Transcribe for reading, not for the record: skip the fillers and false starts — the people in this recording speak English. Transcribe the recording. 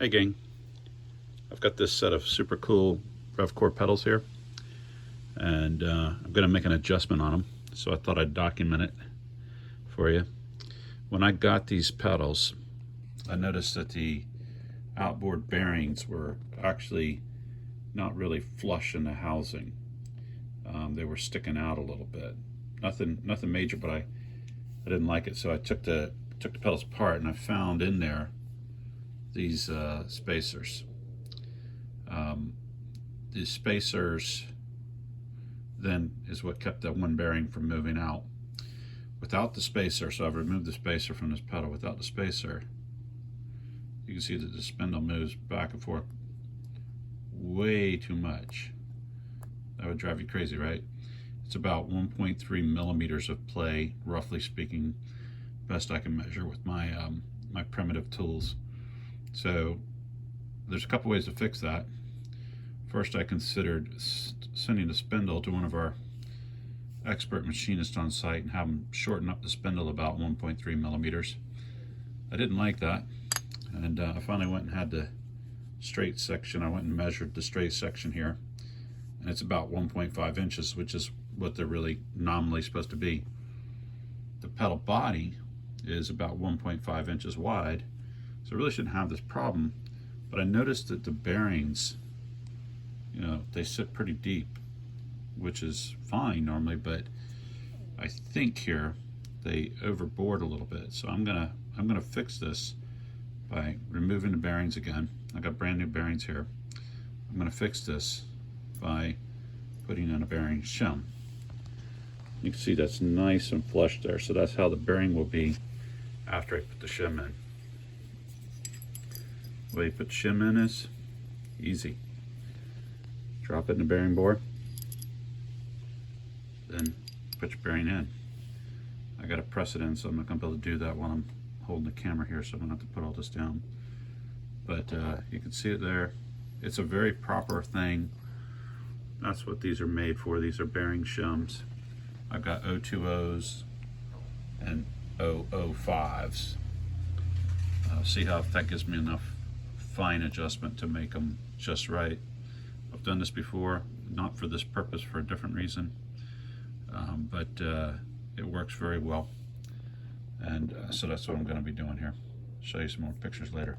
Hey gang, I've got this set of super cool RevCore pedals here, and I'm going to make an adjustment on them, so I thought I'd document it for you. When I got these pedals, I noticed that the outboard bearings were actually not really flush in the housing. They were sticking out a little bit. Nothing major, but I didn't like it, so I took the pedals apart and I found in there these spacers. These spacers then is what kept that one bearing from moving out. Without the spacer, so I've removed the spacer from this pedal. Without the spacer, you can see that the spindle moves back and forth way too much. That would drive you crazy, right? It's about 1.3 millimeters of play, roughly speaking, best I can measure with my my primitive tools. So there's a couple ways to fix that. First, I considered sending the spindle to one of our expert machinists on site and have them shorten up the spindle about 1.3 millimeters. I didn't like that, and I finally went and had the straight section. I went and measured the straight section here, and it's about 1.5 inches, which is what they're really nominally supposed to be. The pedal body is about 1.5 inches wide, so I really shouldn't have this problem. But I noticed that the bearings, they sit pretty deep, which is fine normally, but I think here they overboard a little bit. So I'm gonna fix this by removing the bearings again. I got brand new bearings here. I'm gonna fix this by putting in a bearing shim. You can see that's nice and flush there. So that's how the bearing will be after I put the shim in. The way you put shim in is easy. Drop it in the bearing bore, then put your bearing in. I got to press it in, so I'm not going to be able to do that while I'm holding the camera here, so I'm going to have to put all this down. But you can see it there. It's a very proper thing. That's what these are made for. These are bearing shims. I've got 020s and 005s. See how that gives me enough fine adjustment to make them just right. I've done this before, not for this purpose, for a different reason, but it works very well, and so that's what I'm going to be doing here. Show you some more pictures later.